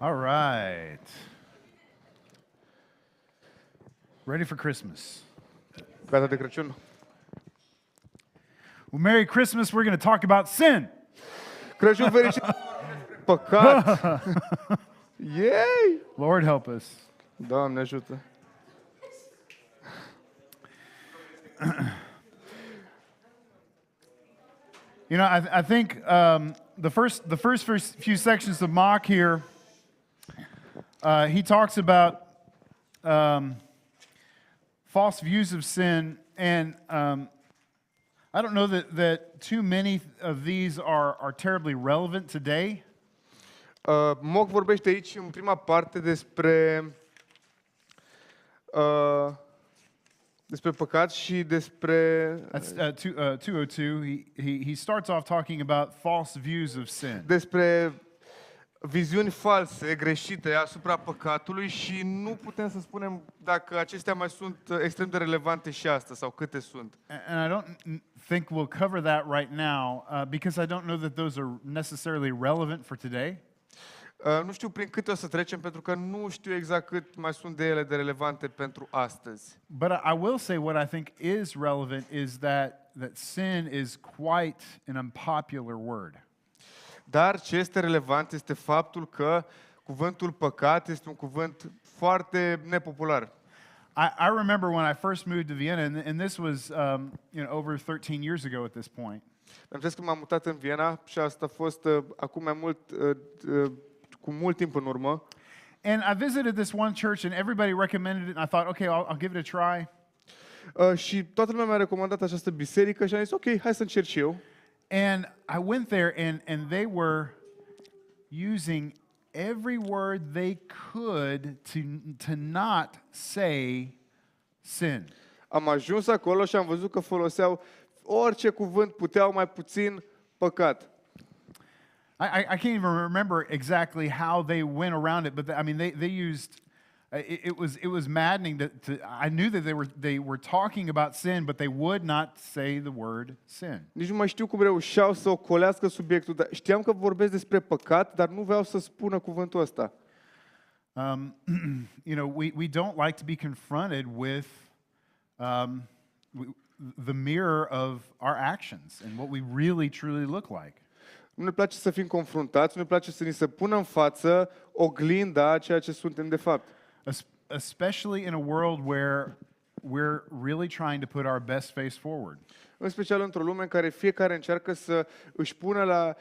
All right. Ready for Christmas. Gata de Crăciun? Well, Merry Christmas. We're going to talk about sin. Crăciun fericit! Păcat! Yay! Lord help us. Doamne ajută! You know, I think the first few sections of Mark here, he talks about false views of sin, and I don't know that too many of these are terribly relevant today. Moc vorbește aici în prima parte despre păcat și despre That's 202. He starts off talking about false views of sin. despre viziuni false, greșite asupra păcatului și nu putem să spunem dacă acestea mai sunt extrem de relevante și astăzi sau câte sunt. And I don't think we'll cover that right now because I don't know that those are necessarily relevant for today. Nu știu prin câte o să trecem, pentru că nu știu exact cât mai sunt de ele de relevante pentru astăzi. But I will say what I think is relevant is that sin is quite an unpopular word. Dar ce este relevant este faptul că cuvântul păcat este un cuvânt foarte nepopular. I remember when I first moved to Vienna, and this was over 13 years ago at this point. Am zis că m-am mutat în Viena și asta a fost acum mai mult, cu mult timp în urmă. And I visited this one church, and everybody recommended it, and I thought, okay, I'll give it a try. Și toată lumea mi-a recomandat această biserică și am zis, ok, hai să încerc și eu. And I went there, and they were using every word they could to not say sin. Am ajuns acolo și am văzut că foloseau orice cuvânt puteau, mai puțin păcat. I can't even remember exactly how they went around it, but I mean they used it was maddening I knew that they were talking about sin, but they would not say the word sin. Nici nu mai știu cum reușeau să ocolească subiectul, dar știam că vorbesc despre păcat, dar nu vreau să spună cuvântul ăsta. We don't like to be confronted with the mirror of our actions and what we really truly look like. Nu ne place să fim confruntați, nu ne place să ni se pună în față oglinda a ceea ce suntem de fapt. Especially in a world where we're really trying to put our best face forward. În special într-o lume în care fiecare încearcă să își pună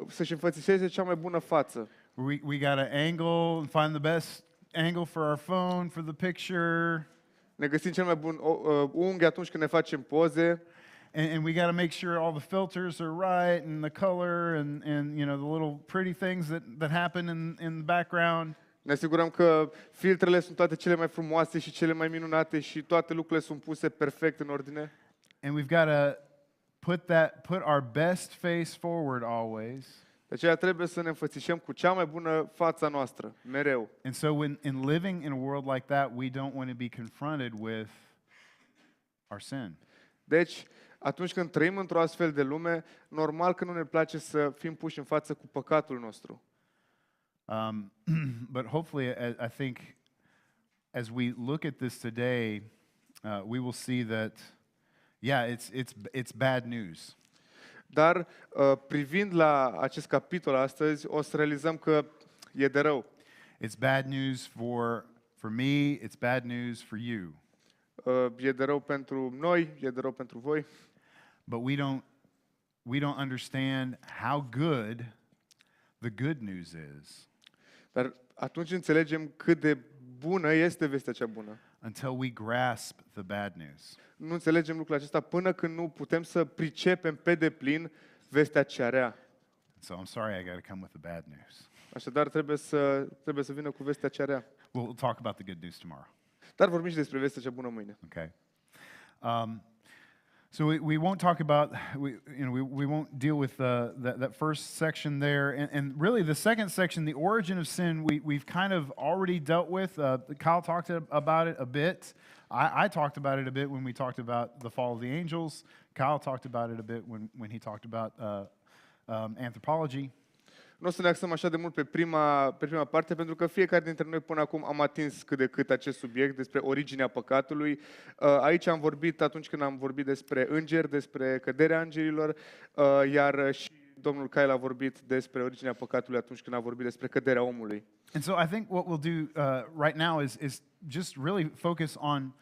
să-și înfățișeze cea mai bună față. We got to angle and find the best angle for our phone, for the picture. Ne găsim cel mai bun unghi atunci când ne facem poze. And we got to make sure all the filters are right and the color and the little pretty things that happen in the background. Ne asigurăm că filtrele sunt toate cele mai frumoase și cele mai minunate și toate lucrurile sunt puse perfect în ordine. And we've got to put our best face forward always. De aceea trebuie să ne înfățișăm cu cea mai bună fața noastră, mereu. And so in living in a world like that, we don't want to be confronted with our sin. Deci, atunci când trăim într-o astfel de lume, normal că nu ne place să fim puși în față cu păcatul nostru. But hopefully, I think, as we look at this today, we will see that, yeah, it's bad news. Dar privind la acest capitol astăzi, o să realizăm că e de rău. It's bad news for me. It's bad news for you. E de rău pentru noi, e de rău pentru voi. But we don't understand how good the good news is. Dar atunci înțelegem cât de bună este vestea cea bună. Until we grasp the bad news. Nu înțelegem lucrul acesta până când nu putem să pricepem pe deplin vestea cea rea. So I'm sorry I got to come with the bad news. Așadar trebuie să vină cu vestea cea rea. We'll talk about the good news tomorrow. Dar vorbim și despre vestea cea bună mâine. Okay. So we won't talk about we won't deal with that first section there, and really the second section, the origin of sin, we've kind of already dealt with. Kyle talked about it a bit. I talked about it a bit when we talked about the fall of the angels. Kyle talked about it a bit when he talked about anthropology. Nu o să ne axăm așa de mult pe prima parte, pentru că fiecare dintre noi până acum am atins cât de cât acest subiect despre originea păcatului. Aici am vorbit atunci când am vorbit despre îngeri, despre căderea îngerilor, iar și domnul Kyle a vorbit despre originea păcatului atunci când a vorbit despre căderea omului. And so I think what we'll do right now is just really focus on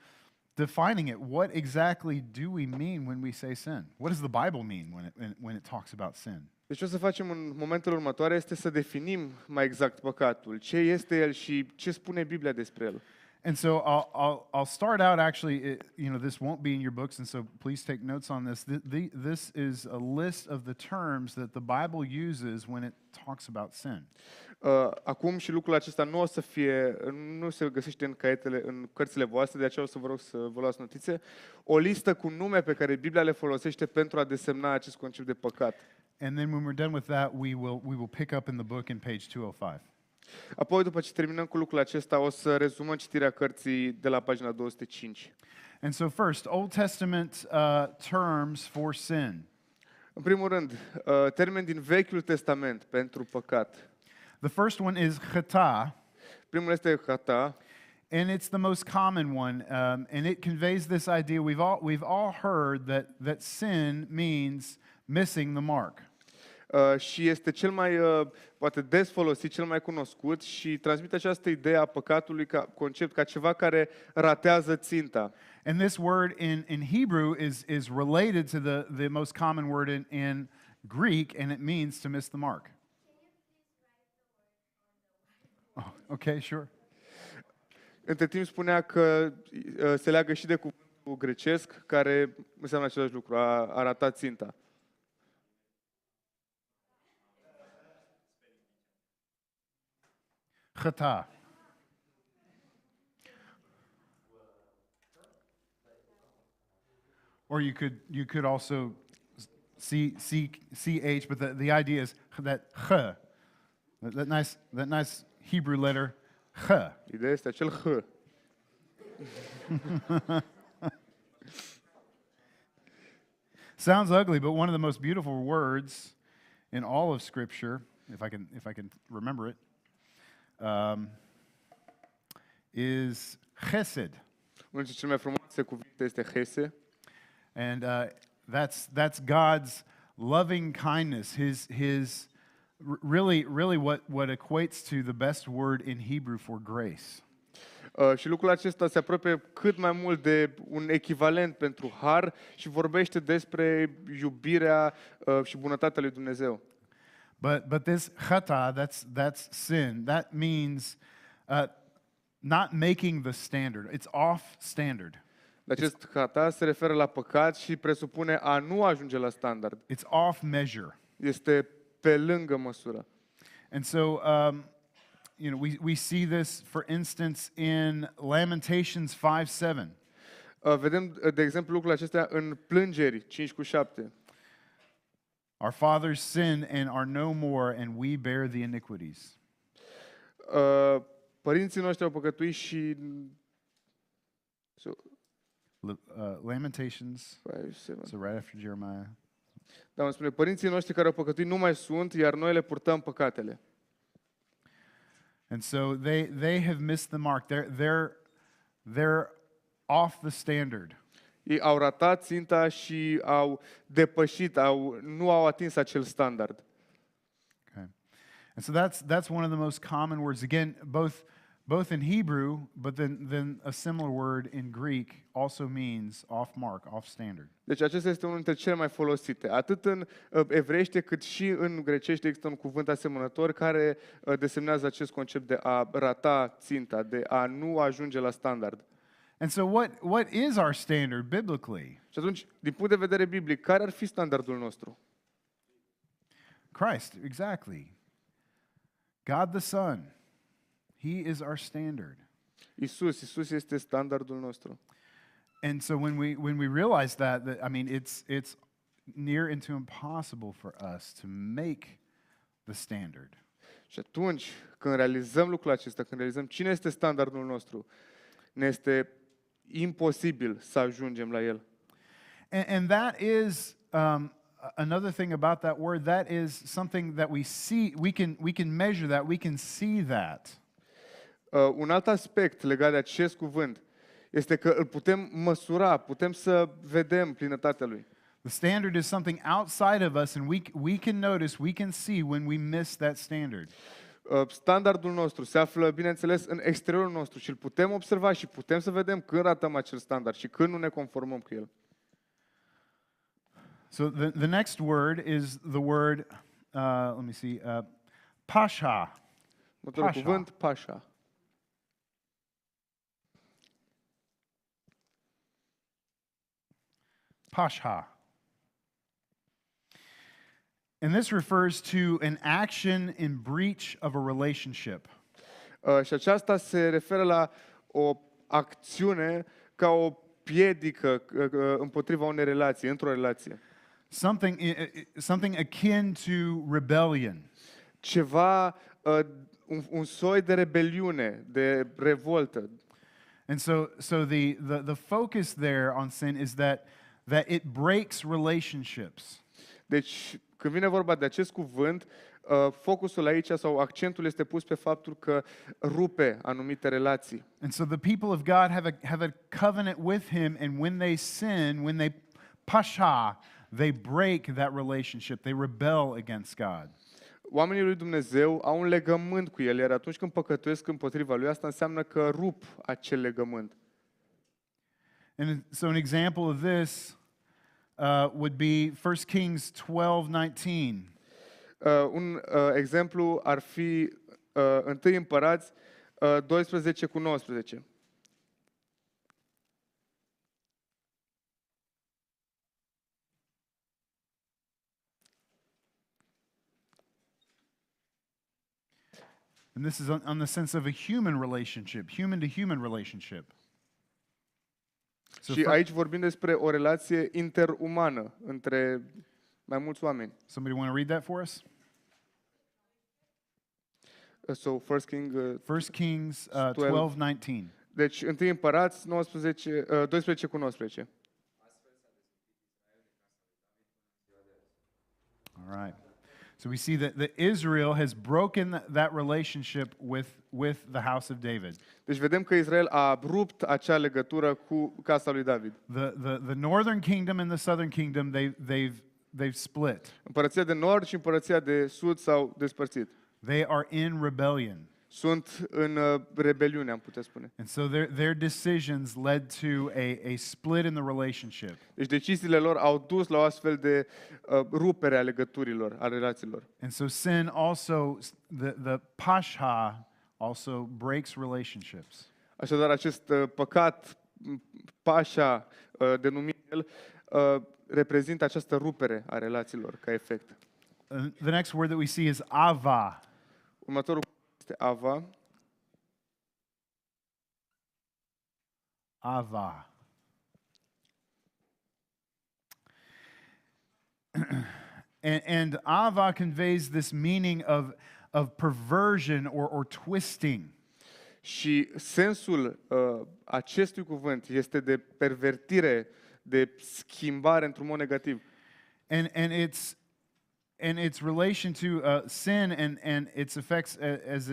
defining it. What exactly do we mean when we say sin? What does the Bible mean when it talks about sin? Deci ce o să facem în momentul următoare este să definim mai exact păcatul. Ce este el și ce spune Biblia despre el. And so I'll start out actually, this won't be in your books, and so please take notes on this. This is a list of the terms that the Bible uses when it talks about sin. Acum și lucrul acesta nu se găsește în cărțile voastre, de aceea o să vă rog să vă luați notițe. O listă cu nume pe care Biblia le folosește pentru a desemna acest concept de păcat. And then when we're done with that, we will pick up in the book in page 205. Apoi, după ce terminăm cu lucrul acesta, o să rezumăm citirea cărții de la pagina 205. And so first, Old Testament terms for sin. În primul rând, termeni din Vechiul Testament pentru păcat. The first one is chata, Primul este chata, and it's the most common one, and it conveys this idea. We've all heard that sin means missing the mark. și este cel mai, poate des folosit, cel mai cunoscut și transmite această idee a păcatului ca concept, ca ceva care ratează ținta. And this word in Hebrew is related to the most common word in Greek, and it means to miss the mark. Oh, okay, sure. Între timp spunea că se leagă și de cuvântul grecesc, care înseamnă același lucru, a rata ținta. Chata. Or you could also CH, but the idea is that ch, that nice Hebrew letter ch. Ideea este acel h. Sounds ugly, but one of the most beautiful words in all of Scripture, if I can remember it, is chesed. Unul dintre cele mai frumoase cuvinte este chesed. And that's God's loving kindness, his really what equates to the best word in Hebrew for grace. Și lucrul acesta se apropie cât mai mult de un echivalent pentru har și vorbește despre iubirea și bunătatea lui Dumnezeu. But this chata, that's sin. That means not making the standard. It's off standard. Acest chata se referă la păcat și presupune a nu ajunge la standard. It's off measure. Este pe lângă măsură. And so, we see this, for instance, in Lamentations 5:7. Vedem, de exemplu, lucrul acesta în Plângeri 5:7. Our fathers sin and are no more, and we bear the iniquities. Părinții noștri au păcătuit și Lamentations, 5:7. so right after Jeremiah. Da, îmi spune, părinții noștri care au păcătuit nu mai sunt, iar noi le purtăm păcatele. And so they have missed the mark. They're off the standard. Ei au ratat ținta și au depășit, nu au atins acel standard. Okay. And so that's one of the most common words. Again, both in Hebrew, but then a similar word in Greek also means off mark, off standard. Deci acesta este unul dintre cele mai folosite. Atât în evreiește cât și în grecește există un cuvânt asemănător care desemnează acest concept de a rata ținta, de a nu ajunge la standard. And so what is our standard biblically? Și atunci, din punct de vedere biblic, care ar fi standardul nostru? Christ, exactly. God the Son. He is our standard. Isus este standardul nostru. And so when we realize that I mean it's near into impossible for us to make the standard. Și atunci, când realizăm lucrul acesta, când realizăm cine este standardul nostru, ne este imposibil să ajungem la el. And that is another thing about that word, that is something that we see, we can measure that, we can see that. Un alt aspect legat de acest cuvânt este că îl putem măsura, putem să vedem plinătatea lui. The standard is something outside of us, and we can notice, we can see when we miss that standard. Standardul nostru se află, bineînțeles, în exteriorul nostru și îl putem observa și putem să vedem când ratăm acel standard și când nu ne conformăm cu el. So the next word is the word, let me see, pasha. Următorul Pasha. cuvânt, pașa. Pasha. And this refers to an action in breach of a relationship. Și aceasta se referă la o acțiune ca o piedică împotriva unei relații, într-o relație. Something akin to rebellion. Ceva, un soi de rebeliune, de revoltă. And so the focus there on sin is that it breaks relationships. Deci, când vine vorba de acest cuvânt, focusul aici sau accentul este pus pe faptul că rupe anumite relații. And so the people of God have a covenant with him, and when they sin, when they pasha, they break that relationship. They rebel against God. Oamenii lui Dumnezeu au un legământ cu el, iar atunci când păcătuiesc împotriva lui, asta înseamnă că rup acel legământ. And so an example of this would be 1 Kings 12:19. Un exemplu ar fi 1 Împărați 12:19. And this is on the sense of a human relationship, human to human relationship. So Și aici vorbim despre o relație interumană între mai mulți oameni. somebody want to read that for us? So, 1 Kings 12:19. Deci, 1 Împărați 12:19. All right. So we see that Israel has broken that relationship with the house of David. Deci vedem că Israel a rupt acea legătură cu casa lui David. The northern kingdom and the southern kingdom, they've split. Împărăția de nord și împărăția de sud s-au despărțit. They are in rebellion. Sunt în rebeliune, am putea spune. And so their decisions led to a split in the relationship. Deci deciziile lor au dus la o astfel de rupere a legăturilor, a relațiilor. And so sin also, the pasha also breaks relationships. Așadar, acest păcat, pașa denumit el, reprezintă această rupere a relațiilor ca efect. The next word that we see is ava. Următorul este ava. Ava. and ava conveys this meaning of perversion or twisting. Și sensul acestui cuvânt este de pervertire, de schimbare într-un mod negativ. And its relation to sin and its effects as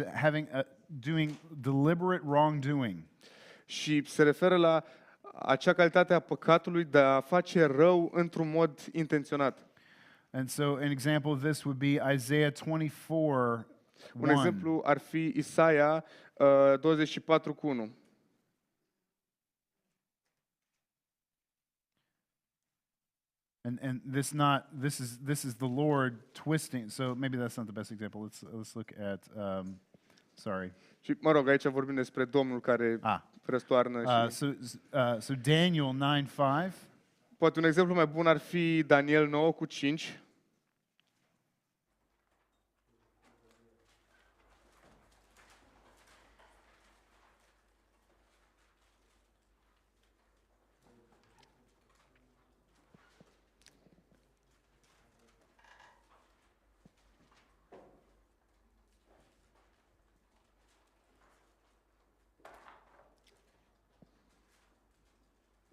doing deliberate wrongdoing. Și se referă la acea calitate a păcatului de a face rău într-un mod intenționat. And so an example of this would be Isaiah 24:1. Un exemplu ar fi Isaia 24:1. And this is the Lord twisting. So maybe that's not the best example. Let's look at sorry. Și mă rog, aici vorbim despre Domnul care răstoarnă și so Daniel 9:5. poate un exemplu mai bun ar fi Daniel 9:5.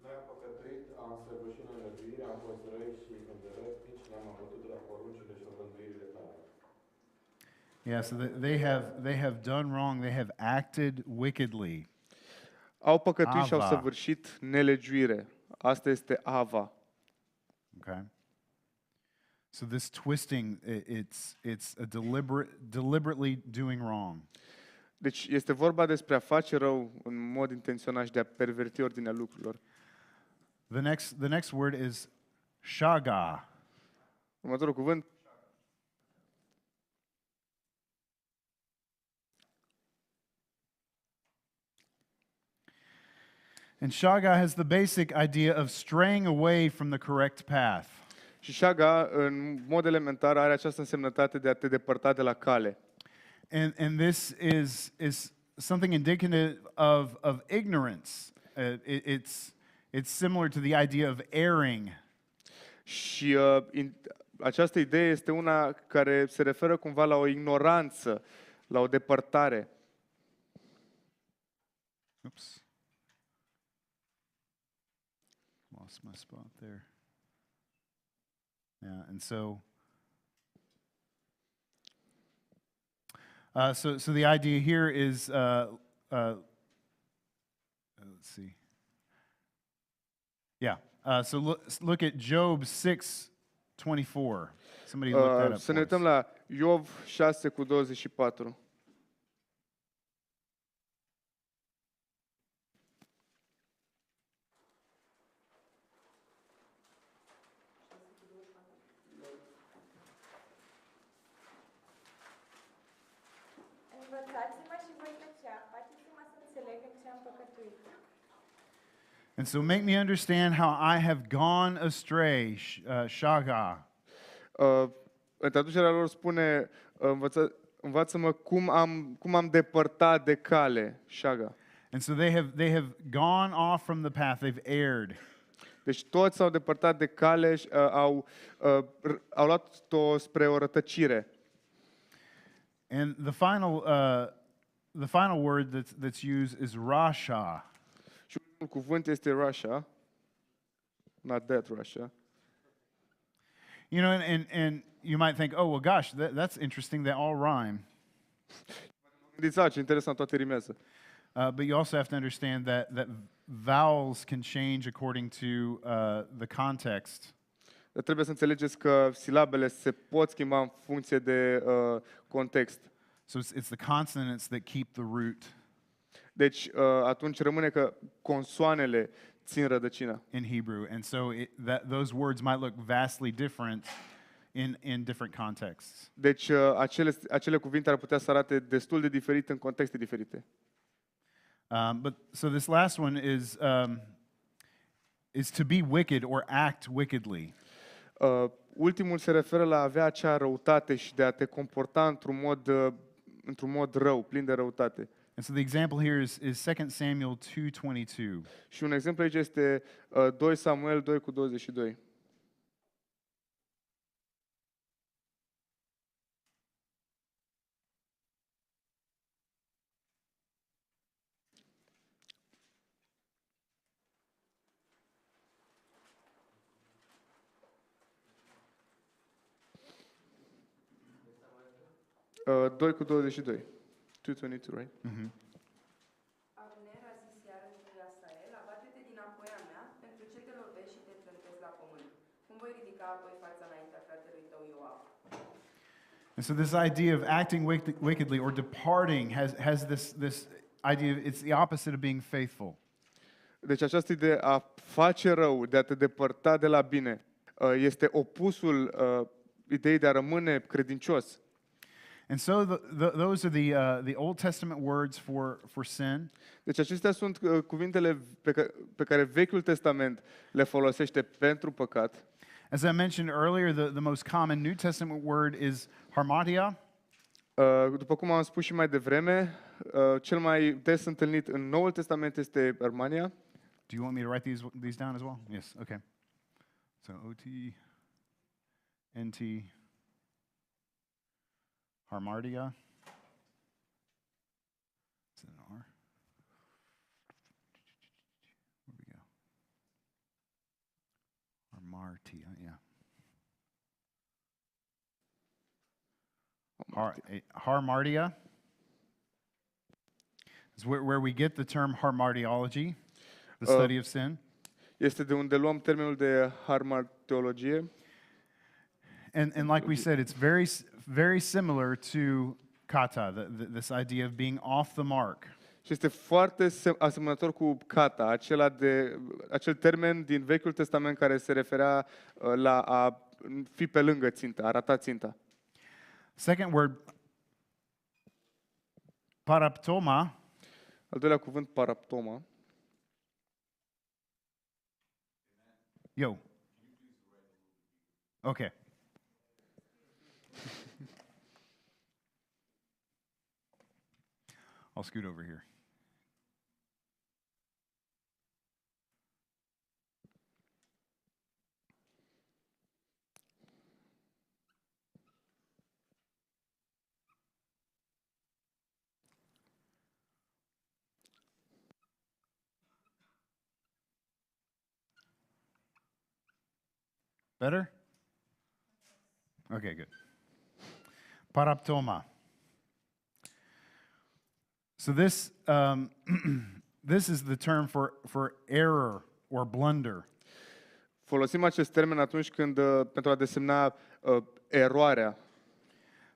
Noi am păcătuit, am săvârșit nelegiuire, am fost răi și îndărăt, nici n-am abătut de la poruncile și rânduirile tale. Yeah, so they have done wrong. They have acted wickedly. Au păcătuit și au Ava. săvârșit nelegiuire. Asta este ava. Okay. So this twisting, it's a deliberately doing wrong. Deci este vorba despre a face rău în mod intenționat și de a perverti ordinea lucrurilor. The next word is shaga. Următorul cuvânt, And shaga has the basic idea of straying away from the correct path. și șaga, în mod elementar, are această însemnătate de a te depărta de la cale. And this is something indicative of ignorance. It's similar to the idea of erring. Și această idee este una care se referă cumva la o ignoranță, la o depărtare. Oops. Lost my spot there. Yeah, and so so the idea here is let's see. Yeah. So look at Job 6:24. Somebody look that up. Să ne For us. uităm la Iov 6:24. Învățați-mă și voi tăcea, faceți-mă să înțeleg în ce am păcătuit. And so make me understand how I have gone astray, shaga. În traducerea lor spune, învață-mă cum am depărtat de cale, șaga. And so they have gone off from the path. They've erred. Deci toți s-au depărtat de cale și au luat-o spre o rătăcire. And the final word that's used is rasha. Și ultimul cuvânt este Russia, not that Russia. You know, and you might think, oh well, gosh, that's interesting. They all rhyme. Gândiți, ce interesant, toate rimează. But you also have to understand that vowels can change according to the context. Dar trebuie să înțelegeți că silabele se pot schimba în funcție de context. So it's the consonants that keep the root Deci atunci rămâne că consoanele țin rădăcina. in Hebrew, and so those words might look vastly different in different contexts. Deci acele cuvinte ar putea să arate destul de diferit în contexte diferite. But so this last one is to be wicked or act wickedly. Ultimul se referă la a avea acea răutate și de a te comporta într-un mod rău, plin de răutate. And so the example here is 2 Samuel 2:22. Și un exemplu aici este 2 Samuel 2:22. Uh, 2:22. 2:22, right? Abner a zis iarăși lui Asael, abate-te dinapoi a mea, pentru ce te lovești și te trântezi la pământ. Cum voi ridica apoi fața înaintea fratelui tău Ioab? And so this idea of acting wickedly or departing has this idea, it's the opposite of being faithful. Deci această idee a face rău, de a te depărta de la bine, este opusul ideii de a rămâne credincios. And so those are the Old Testament words for sin. Deci acestea sunt cuvintele pe care Vechiul Testament le folosește pentru păcat. As I mentioned earlier, the most common New Testament word is harmatia. După cum am spus și mai devreme, cel mai des întâlnit în Noul Testament este Armania. Do you want me to write these down as well? Yes, okay. So O-T-N-T, harmatia. Is it an R? Where we go? Hamartia, yeah. Harmartia is where we get the term harmartiology, the study of sin. Este de unde luăm termenul de harmarteologie. And like we said, it's very similar to kata, this idea of being off the mark. Și este foarte asemănător cu kata, acel termen din Vechiul Testament care se referea la a fi pe lângă țintă, a rata ținta. Second word, paraptoma, Al doilea cuvânt, paraptoma. Yo. Okay. I'll scoot over here. Better? Okay, good. Paraptoma. So this this is the term for error or blunder. Folosim acest termen atunci când pentru a desemna eroarea,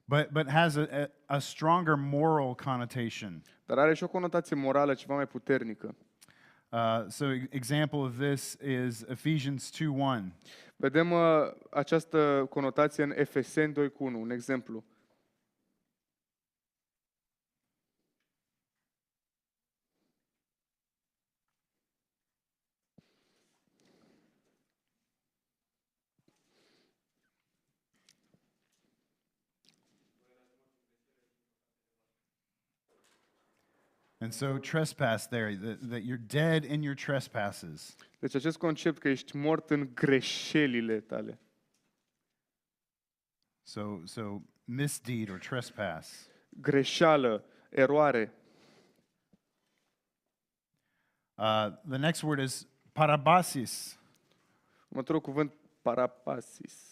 But has a stronger moral connotation. dar are și o conotație morală ceva mai puternică. So example of this is Ephesians 2:1. Vedem această conotație în Efeseni 2:1, un exemplu. And so trespass there, that you're dead in your trespasses. Deci acest concept că ești mort în greșelile tale. So misdeed or trespass. Greșeală, eroare. The next word is parabasis. Următorul cuvânt, parapasis.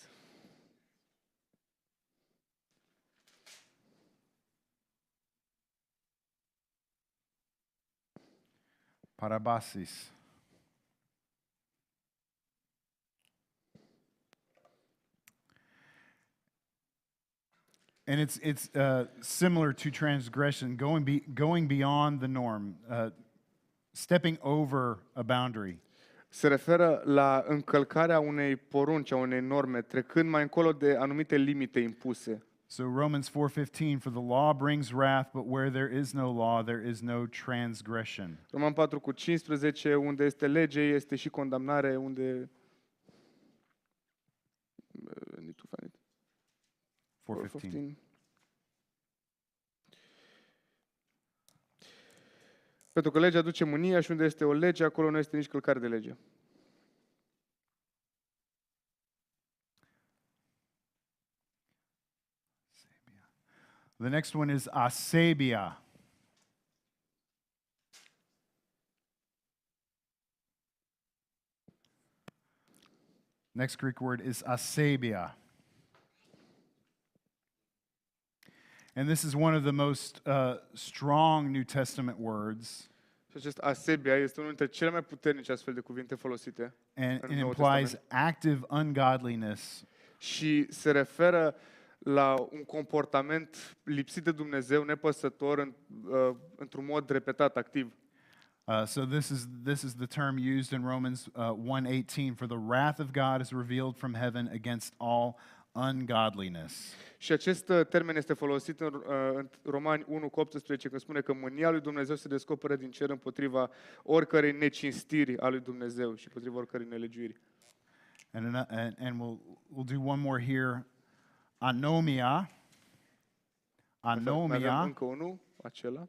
Parabasis. And it's similar to transgression, going beyond the norm, stepping over a boundary. Se referă la încălcarea unei porunci, a unei norme, trecând mai încolo de anumite limite impuse. So Romans 4:15, for the law brings wrath, but where there is no law, there is no transgression. Roman 4:15, unde este lege, este și condamnare, unde... Need to find it. 4:15. Pentru că legea aduce mânia și unde este o lege, acolo nu este nici călcare de lege. The next one is asebia. Next Greek word is asebia. And this is one of the most strong New Testament words. Și acest asebia este unul dintre cele mai puternice astfel de cuvinte folosite. And în it Noul implies Testament. active ungodliness. Și se referă la un comportament lipsit de Dumnezeu, nepăsător, într-un mod repetat, activ. So this is the term used in Romans 1:18, for the wrath of God is revealed from heaven against all ungodliness. Și acest termen este folosit în Romani 1:18, când spune că mânia lui Dumnezeu se descoperă din cer împotriva oricărei necinstiri a lui Dumnezeu și împotriva oricărei nelegiuiri. And we'll do one more here. Anomia. Mai avem Anomia. încă unul, acela.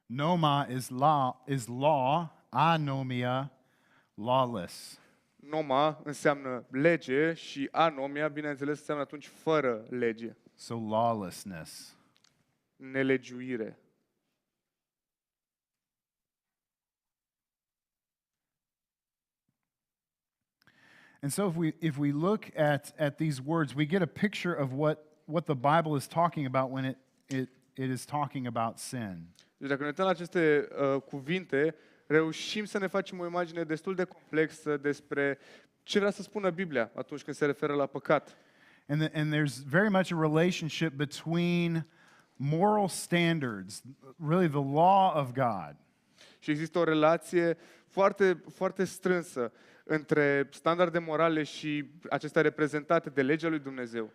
Noma is law. Anomia, lawless. Noma înseamnă lege și anomia, bineînțeles, înseamnă atunci fără lege, So lawlessness. nelegiuire. And so if we look at these words, we get a picture of what the Bible is talking about when it is talking about sin. Deci dacă ne uităm la aceste cuvinte, reușim să ne facem o imagine destul de complexă despre ce vrea să spună Biblia atunci când se referă la păcat. And there's very much a relationship between moral standards, really the law of God, Și există o relație foarte, foarte strânsă între standarde morale și acestea reprezentate de legea lui Dumnezeu.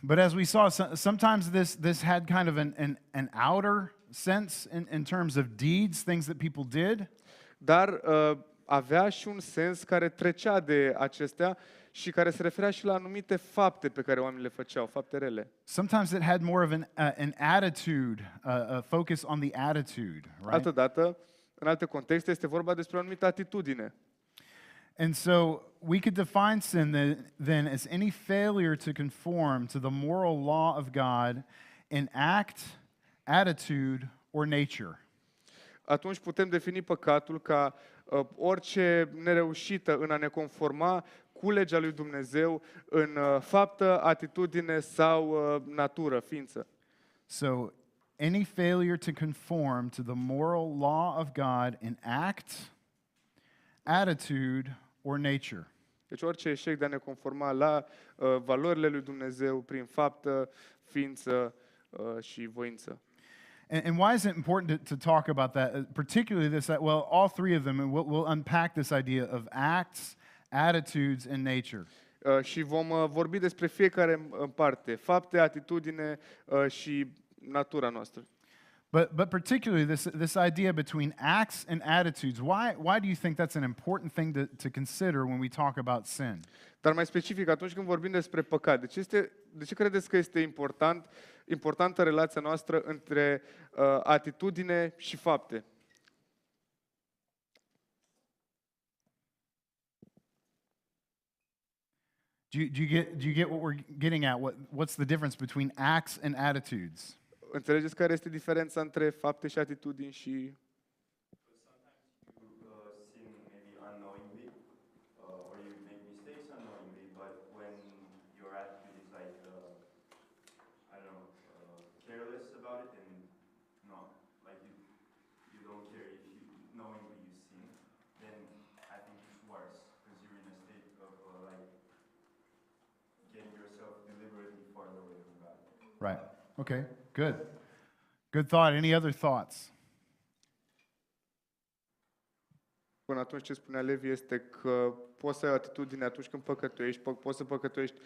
but as we saw, sometimes this had kind of an outer sense in terms of deeds, things that people did. Dar avea și un sens care trecea de acestea și care se referea și la anumite fapte pe care oamenii le făceau, fapte rele. Sometimes it had more of an attitude, a focus on the attitude, right? Altădată, în alte contexte, este vorba despre o anumită atitudine. And so we could define sin then as any failure to conform to the moral law of God in act, attitude, or nature. Atunci putem defini păcatul ca orice nereușită în a ne conforma cu legea lui Dumnezeu în faptă, atitudine sau natură, ființă. So any failure to conform to the moral law of God in act, attitude, or nature. Deci orice eșec de a ne conforma la valorile lui Dumnezeu prin faptă, ființă și voință. And why is it important to talk about that? Particularly this, well, all three of them, and we'll unpack this idea of acts, attitudes, and nature. Și vom vorbi despre fiecare în parte, fapte, atitudine și natura noastră. But particularly this idea between acts and attitudes, why do you think that's an important thing to consider when we talk about sin? Dar mai specific, atunci când vorbim despre păcat, de ce credeți că este importantă relația noastră între atitudine și fapte? Do you get what we're getting at? What's the difference between acts and attitudes? Înțelegeți care este diferența între fapte și atitudini și Sin maybe unknowingly, or you make mistakes unknowingly, but when your attitude is like, I don't know, careless about it and not, like you don't care if you knowingly you sin, then I think it's worse because you're in a state of like getting yourself deliberately farther away from God. Right. Okay. Good. Good thought. Any other thoughts? până atunci ce spunea Levi este că poți să ai o atitudine atunci când păcătuiești, poți să păcătuiești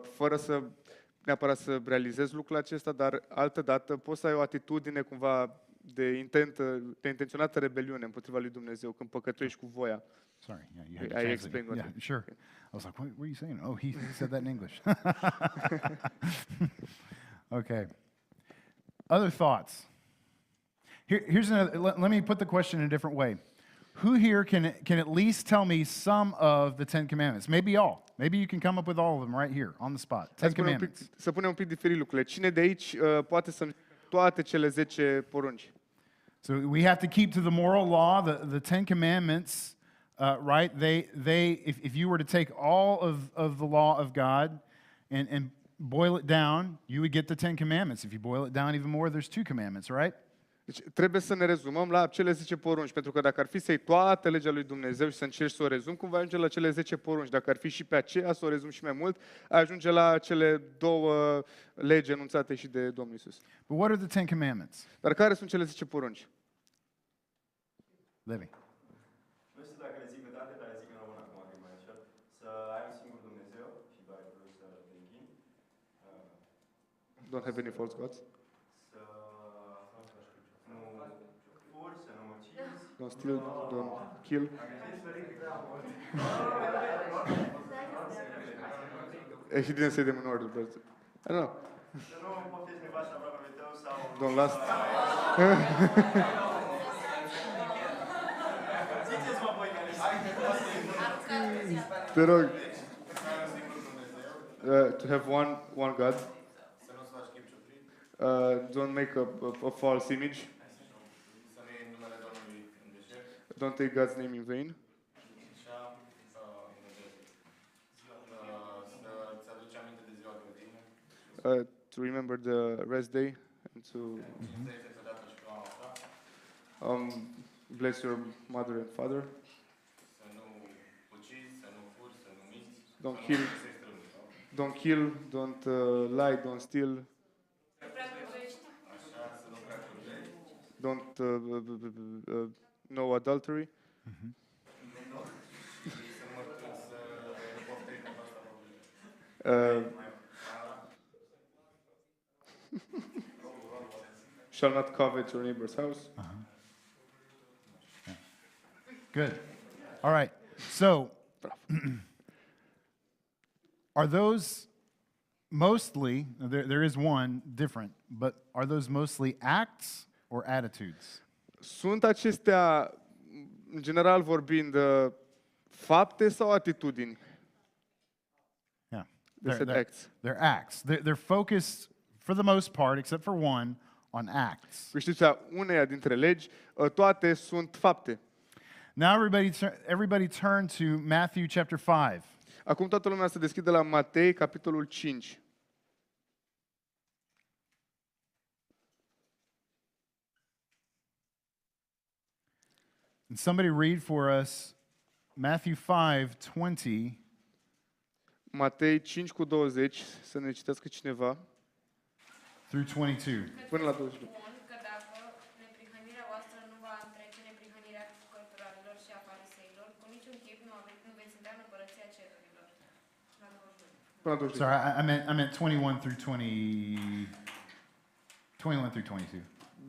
fără să neapărat să realizezi lucrul acesta, dar altădată poți să ai o atitudine cumva de intenționată rebeliune împotriva lui Dumnezeu când păcătuiești cu voia. Sorry, yeah, you had to I translate explained it. what Yeah, sure. I was like, what were you saying? Oh, he said that in English. Okay. Other thoughts? Here's another. Let me put the question in a different way. Who here can at least tell me some of the Ten Commandments? Maybe all. Maybe you can come up with all of them right here on the spot. Ten Commandments. Să punem un pic diferit lucrurile. Cine de aici poate să-mi toate cele 10 porunci? So we have to keep to the moral law, the Ten Commandments, right? If you were to take all of the law of God and boil it down, you would get the Ten Commandments. If you boil it down even more, there's 2 commandments, right? Deci trebuie să ne rezumăm la cele 10 porunci, pentru că dacă ar fi să iei toată legea lui Dumnezeu și să încerci să o rezumi, cum va ajunge la cele 10 porunci? Dacă ar fi și pe aceea să o rezumi și mai mult, ajunge la cele 2 legi enunțate și de Domnul Iisus. But what are the Ten Commandments? Dar care sunt cele 10 porunci? Levi. Nu știu dacă le zic pe toate, dar le zic în română acum, că e mai ușor. Să ai un singur Dumnezeu și doar lui să te închini. Don't have any false gods. Să nu furi, să nu ucizi. Don't steal, don't kill. He didn't say them in order, but I don't know. Să nu poftești nevasta aproapele tău sau... Don't lust. Ziceți-mă voi care Te rog. To have one God. să nu-ți faci chip ciuplit. Don't make a false image. Să nu iei numele Domnului în deșert. Don't take God's name in vain. Și așa, To remember the rest day and to bless your mother and father. Don't kill, don't lie, don't steal. Don't no adultery. Shall not covet your neighbor's house. Yeah. Good. All right. So, are those mostly, there is one different, but are those mostly acts or attitudes? Sunt acestea, în general vorbind, fapte sau atitudini? Yeah. They said acts. They're acts. They're focused, for the most part, except for one, on acts. Păi știți, uneia dintre legi, toate sunt fapte. Now everybody turn to Matthew chapter 5. Acum toată lumea se deschide la Matei, capitolul 5. And somebody read for us Matthew 5:20. Matei 5 cu 20, să ne citească cineva. Through 22. Până la 22. Spun că dacă neprihănirea voastră nu va întrece neprihănirea cărturarilor și a fariseilor, cu niciun chip nu veți intra în împărăția cerurilor. La 22. Până la 22. Sorry, I meant 21 through 20. 21 through 22.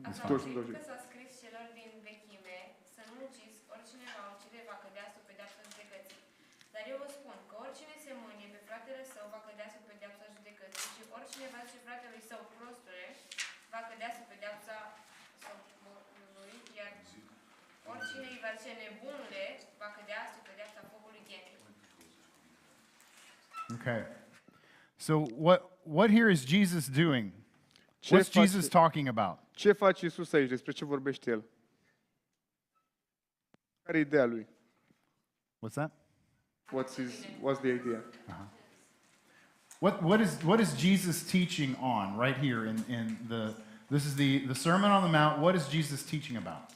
Ați auzit că s-a scris celor din vechime să nu uciți, oricine va ucide va cădea sub pedeapsa judecății. Dar eu vă spun că oricine se mânie pe fratele său va cădea sub pedeapsa judecății și oricine va zice fratelui său prostule va cădea sub pedeapsa lui, iar oricine îi va zice nebunule va cădea sub pedeapsa focului ghetic. Okay. So what here is Jesus doing? What's Jesus talking about? Ce face Iisus aici? Despre ce vorbește El? Care e ideea Lui? What's that? What's the idea? What is Jesus teaching on right here in this is the Sermon on the Mount. What is Jesus teaching about?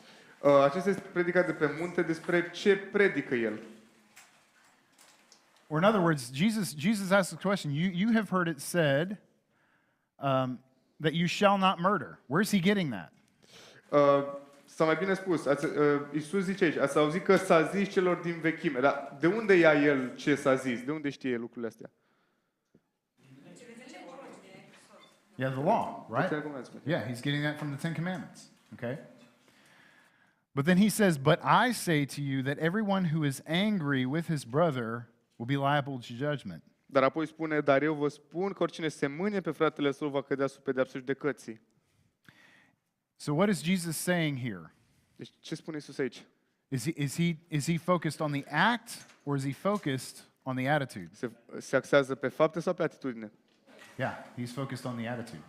Acesta este predica de pe munte, despre ce predică El. Or in other words, Jesus asks the question, you have heard it said that you shall not murder. Where's he getting that? Sau mai bine spus, Iisus zice aici, ați auzit că s-a zis celor din vechime, dar de unde ia El ce s-a zis? De unde știe lucrurile astea? Yeah, the law, right? Ten Commandments. Yeah, he's getting that from the Ten Commandments. Okay? But then he says, but I say to you that everyone who is angry with his brother will be liable to judgment. Dar apoi spune, dar eu vă spun că oricine se mânie pe fratele său va cădea sub pedeapsa judecății. So what is Jesus saying here? Deci ce spune Iisus aici? Is he focused on the act or is he focused on the attitude? Se axează pe fapte sau pe atitudine? Yeah, he's focused on the attitude.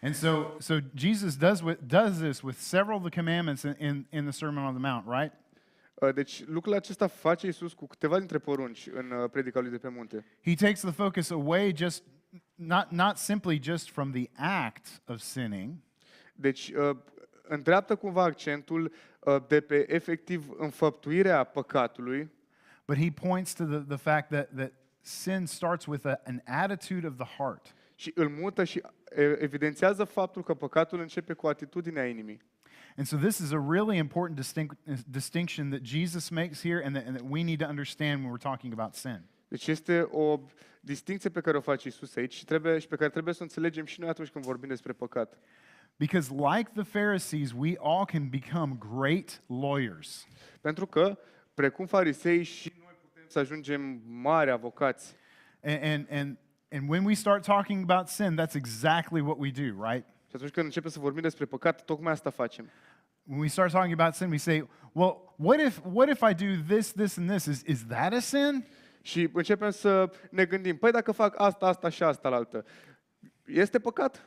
And so Jesus does this with several of the commandments in the Sermon on the Mount, right? Deci lucrul acesta face Iisus cu câteva dintre porunci în predica lui de pe munte. He takes the focus away not simply just from the act of sinning. Deci îndreaptă cumva accentul de pe efectiv înfăptuirea păcatului. But he points to the fact that sin starts with an attitude of the heart. Și îl mută și evidențiază faptul că păcatul începe cu atitudinea inimii. And so this is a really important distinction that Jesus makes here and that we need to understand when we're talking about sin. Deci este o distincție pe care o face Iisus aici și pe care trebuie să o înțelegem și noi atunci când vorbim despre păcat. Because like the Pharisees, we all can become great lawyers. Pentru că, precum farisei, și noi putem să ajungem mari avocați. And when we start talking about sin, that's exactly what we do, right? Și atunci când începem să vorbim despre păcat, tocmai asta facem. When we start talking about sin, we say, well, what if I do this, and this? Is that a sin? Și începem să ne gândim, păi dacă fac asta și asta la altă, este păcat?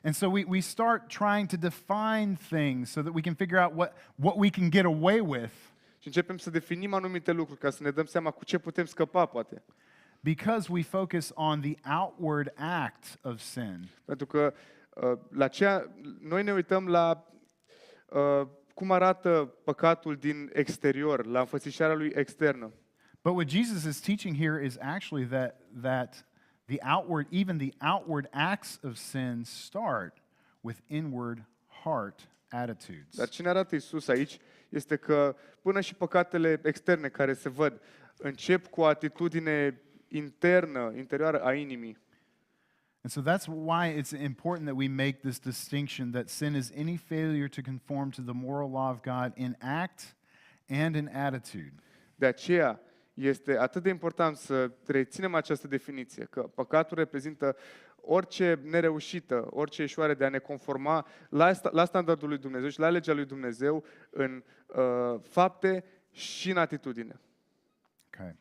And so we start trying to define things so that we can figure out what we can get away with. Și începem să definim anumite lucruri ca să ne dăm seama cu ce putem scăpa, poate. because we focus on the outward act of sin. Pentru că noi ne uităm la cum arată păcatul din exterior, la înfățișarea lui externă. But what Jesus is teaching here is actually that even the outward acts of sin start with inward heart attitudes. Dar ce ne arată Iisus aici este că până și păcatele externe care se văd încep cu o atitudine interioară a inimii. And so that's why it's important that we make this distinction that sin is any failure to conform to the moral law of God in act and in attitude. De aceea este atât de important să reținem această definiție, că păcatul reprezintă orice nereușită, orice eșuare de a ne conforma la standardul lui Dumnezeu și la legea lui Dumnezeu în fapte și în atitudine. Okay.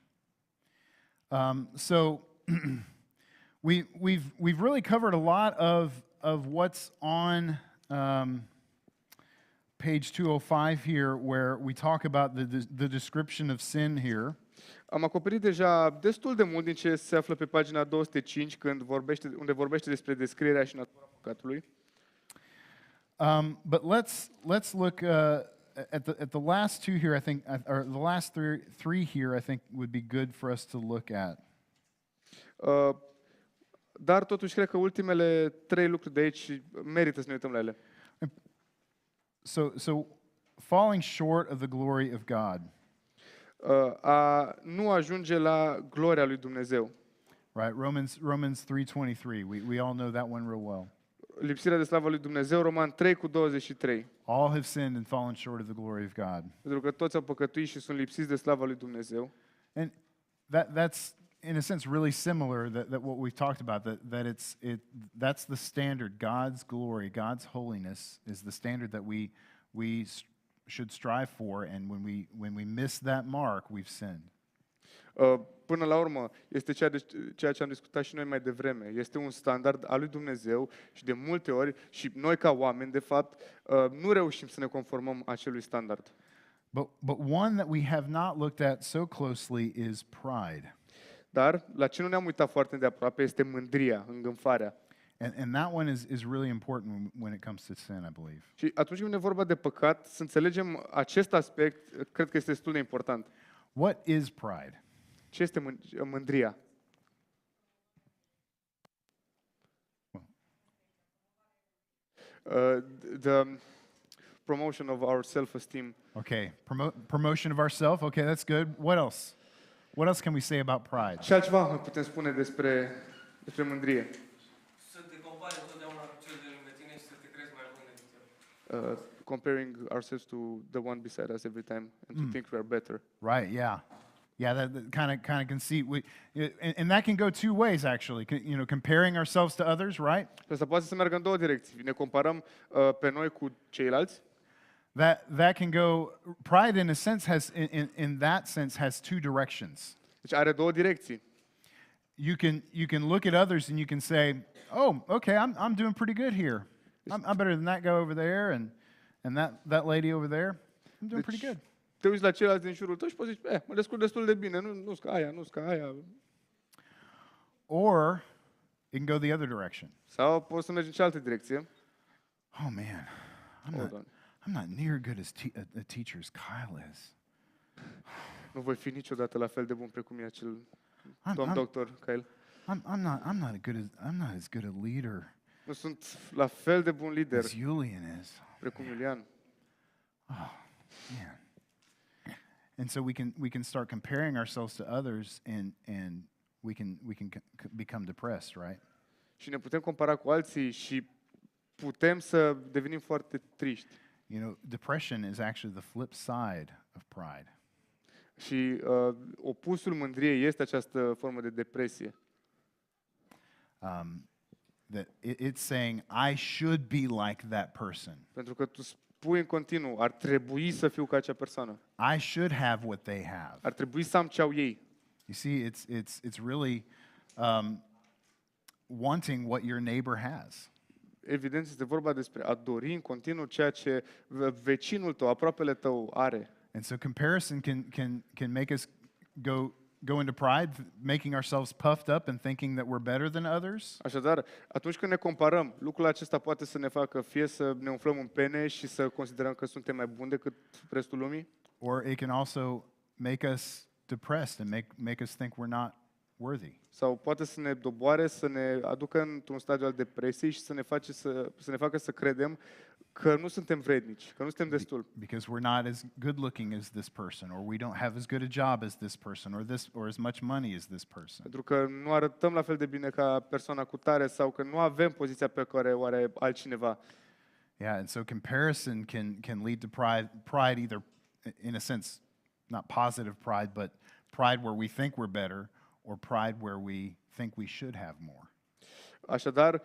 So we've really covered a lot of what's on page 205 here, where we talk about the description of sin here. Am acoperit deja destul de mult din ce se află pe pagina 205, unde vorbește despre descrierea și natura păcatului. But let's look at the last two here. I think, or the last three here, I think would be good for us to look at. Dar totuși cred că ultimele 3 lucruri de aici merită să ne uităm la ele. So falling short of the glory of God. A nu ajunge la gloria lui Dumnezeu. Right, Romans 3:23. We all know that one real well. Lipsirea de slavă lui Dumnezeu, Roman 3:23. All have sinned and fallen short of the glory of God. Pentru că toți au păcătuit și sunt lipsiți de slava lui Dumnezeu. And that's in a sense really similar that what we've talked about, that's the standard. God's glory, God's holiness is the standard that we should strive for, and when we miss that mark, we've sinned. Până la urmă, este ceea ce am discutat și noi mai devreme. Este un standard al lui Dumnezeu și de multe ori, și noi ca oameni, de fapt, nu reușim să ne conformăm acelui standard. But one that we have not looked at so closely is pride. Dar la ce nu ne-am uitat foarte de aproape este mândria, îngânfarea. And that one is really important when it comes to sin, I believe. Și atunci când e vorba de păcat, să înțelegem acest aspect, cred că este destul de important. What is pride? Ce este mândria? The promotion of our self-esteem. Okay, promotion of ourselves. Okay, that's good. What else? What else can we say about pride? Ce altceva mai putem spune despre mândrie? Să te compari întotdeauna cu cel de lângă tine și să te crezi mai bun decât el. Comparing ourselves to the one beside us every time and to think we are better. Right, yeah. Yeah, that kind of conceit. And that can go two ways, actually. Comparing ourselves to others, right? Asta poate să meargă în două direcții. Ne comparăm pe noi cu ceilalți. That can go. Pride, in a sense, in that sense has two directions. Deci are două direcții. You can look at others and you can say, "Oh, okay, I'm doing pretty good here. I'm better than that guy over there and that lady over there. I'm doing pretty good." Te uiți la ceilalți din jurul tău și poți zice, mă descurc destul de bine, nu-s ca aia, nu-s ca aia. Or it can go the other direction. Sau poți să mergi în cealaltă direcție. Oh man, I'm not near good as a teacher as Kyle is. Nu voi fi niciodată la fel de bun precum e acel domn doctor Kyle. I'm not as good a leader. Nu sunt la fel de bun lider as Julian is. Precum Iulian. Oh, man. And so we can start comparing ourselves to others, and we can become depressed, right? Și ne putem compara cu alții și putem să devenim foarte triști. Depression is actually the flip side of pride. Și opusul mândriei este această formă de depresie. That it's saying I should be like that person. Pentru că tu spui în continuu, ar trebui să fiu ca acea persoană. I should have what they have. Ar trebui să am ce au ei. You see, it's really wanting what your neighbor has. Evident, este vorba despre a dori în continuu ceea ce vecinul tău, aproapele tău are. And so comparison can make us go into pride, making ourselves puffed up and thinking that we're better than others, Așadar, atunci când ne comparăm, lucrul acesta poate să ne facă fie să ne umflăm în pene și să considerăm că suntem mai buni decât restul lumii, or it can also make us depressed and make us think we're not worthy. sau poate să ne doboare, să ne aducă într-un stadiu al depresiei și să ne facă să credem că nu suntem vrednici, că nu suntem destul. Because we're not as good looking as this person, or we don't have as good a job as this person, or as much money as this person. Pentru că nu arătăm la fel de bine ca persoana cu tare sau că nu avem poziția pe care o are altcineva. Yeah, and so comparison can lead to pride either in a sense, not positive pride, but pride where we think we're better, or pride where we think we should have more. Așadar,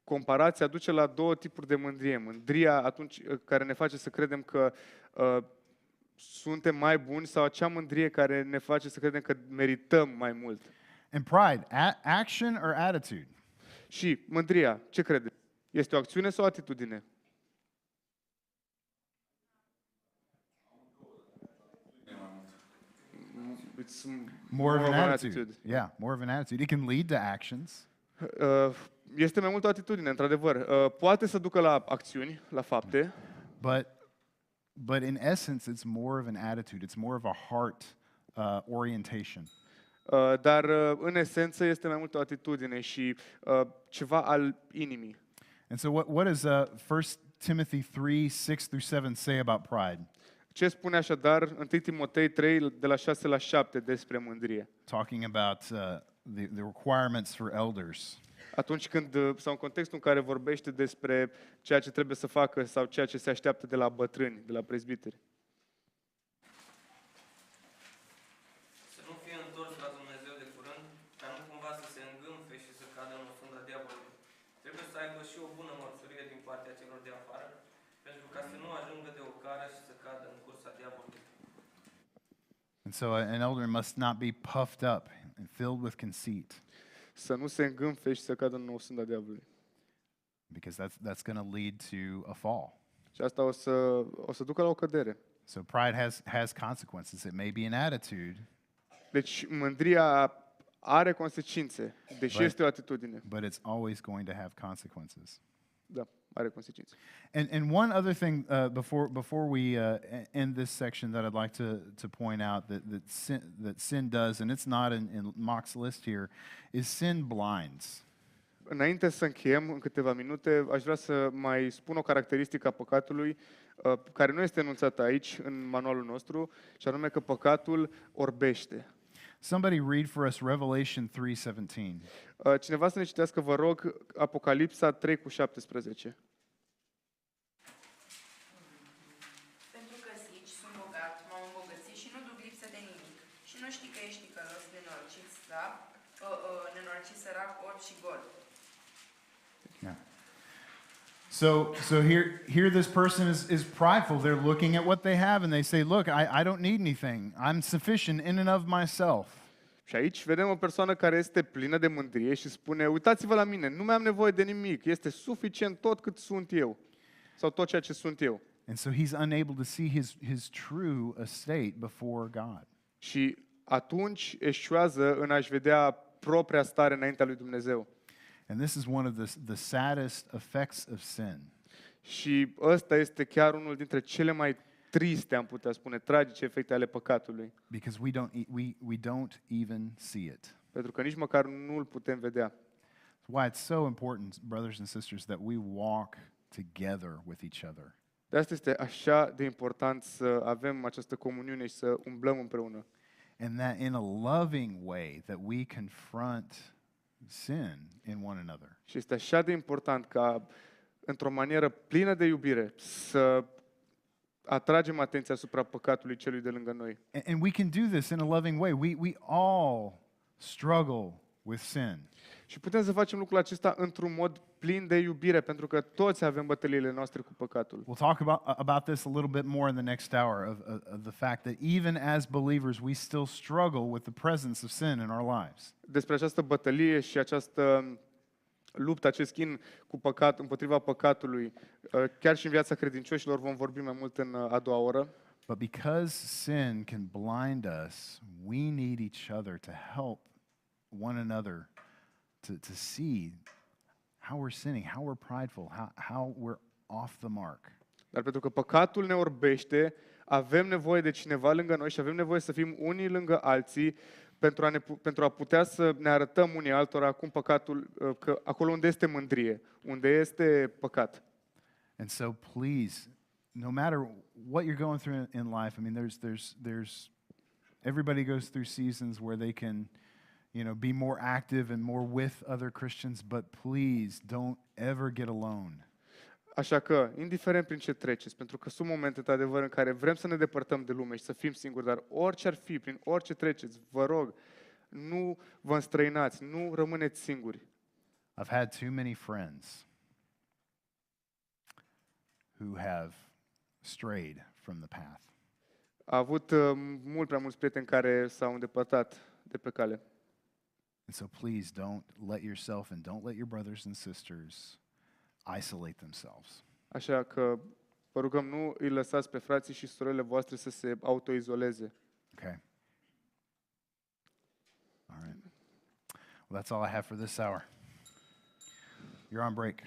comparația duce la două tipuri de mândrie. Mândria atunci care ne face să credem că suntem mai buni sau acea mândrie care ne face să credem că merităm mai mult. And pride, action or attitude? Și mândria, ce crede? Este o acțiune sau o atitudine? It's More of an attitude. attitude. Yeah, more of an attitude. It can lead to actions, Este mai mult o atitudine, într-adevăr. Poate să ducă la acțiuni, la fapte, but in essence, it's more of an attitude. It's more of a heart orientation. dar în esență este mai mult o atitudine și ceva al inimii. And so, what does 1 Timothy 3:6-7 say about pride? Ce spune așadar 1 Timotei 3, de la 6 la 7 despre mândrie? Talking about the requirements for elders. Atunci când, sau în contextul în care vorbește despre ceea ce trebuie să facă sau ceea ce se așteaptă de la bătrâni, de la prezbiteri. Să nu fie întors la Dumnezeu de curând, ca nu cumva să se îngânfe și să cadă în ofunda diavolului. Trebuie să aibă și o bună mărturie din partea celor de afară, pentru ca să nu ajungă de ocară și să cadă în cursa diavolului. And so, an elder must not be puffed up and filled with conceit, Să nu se îngânfe și să cadă în ofunda diavolului. because that's going to lead to a fall. Și asta o să ducă la o cădere. So, pride has consequences. It may be an attitude, Deci mândria are consecințe, deși Băi. este o atitudine. but it's always going to have consequences. Da, are consecințe. And one other thing before we end this section that I'd like to point out that sin does, and it's not in Mock's list here, is sin blinds. Înainte să încheiem, în câteva minute, aș vrea să mai spun o caracteristică a păcatului care nu este enunțată aici, în manualul nostru, și anume că păcatul orbește. Somebody read for us Revelation 3:17. Cineva să ne citească, vă rog, Apocalipsa 3:17. Pentru că zici, sunt bogat, m-am îmbogățit și nu duc lipsă de nimic. Și nu știi că ești ticălos, nenorocit, sărac, orb și gol. Yeah. So here this person is prideful. They're looking at what they have and they say, "Look, I don't need anything. I'm sufficient in and of myself." Și aici vedem o persoană care este plină de mândrie și spune, uitați-vă la mine, nu mai am nevoie de nimic, este suficient tot cât sunt eu, sau tot ceea ce sunt eu. And so he's unable to see his true estate before God. Și atunci eșuează în a-și vedea propria stare înaintea lui Dumnezeu. And this is one of the saddest effects of sin. Și ăsta este chiar unul dintre cele mai triste, am putea spune, tragice efecte ale păcatului. Because we don't even see it. Pentru că nici măcar nu îl putem vedea. That's why it's so important, brothers and sisters, that we walk together with each other. De asta este așa de important să avem această comuniune și să umblăm împreună. And that in a loving way that we confront sin in one another. Și este așa de important ca într-o manieră plină de iubire să atragem atenția asupra păcatului celui de lângă noi. And we can do this in a loving way. We all struggle with sin. Și putem să facem lucrul acesta într-un mod plin de iubire, pentru că toți avem bătăliile noastre cu păcatul. We'll talk about this a little bit more in the next hour of the fact that even as believers we still struggle with the presence of sin in our lives. Despre această bătălie și această luptă, acest chin cu păcat, împotriva păcatului, chiar și în viața credincioșilor vom vorbi mai mult în a doua oră. But because sin can blind us, we need each other to help one another to see how we're sinning, how we're prideful, how we're off the mark. Dar pentru că păcatul ne orbește, avem nevoie de cineva lângă noi și avem nevoie să fim unii lângă alții pentru a putea să ne arătăm unii altora cum păcatul, că acolo unde este mândrie, unde este păcat. And so please, no matter what you're going through in life, I mean, there's everybody goes through seasons where they can, be more active and more with other Christians, but please don't ever get alone. Așa că, indiferent prin ce treceți, pentru că sunt momente, într-adevăr, în care vrem să ne depărtăm de lume și să fim singuri, dar orice ar fi, prin orice treceți, vă rog, nu vă înstrăinați, nu rămâneți singuri. I've had too many friends who have strayed from the path. A avut mult prea mulți prieteni care s-au îndepărtat de pe cale. And so please don't let yourself and don't let your brothers and sisters isolate themselves. Așa că vă rugăm, nu îi lăsați pe frații și surorile voastre să se autoizoleze. Okay. All right. Well, that's all I have for this hour. You're on break.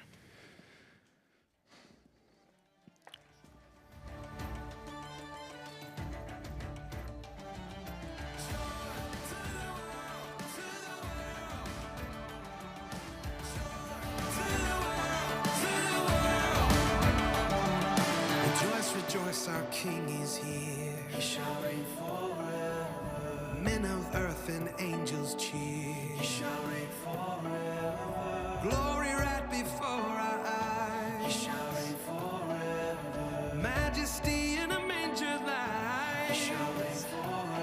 Rejoice, our King is here. He shall reign forever. Men of earth and angels cheer. He shall reign forever. Glory right before our eyes. He shall reign forever. Majesty in a manger lies. He shall reign forever.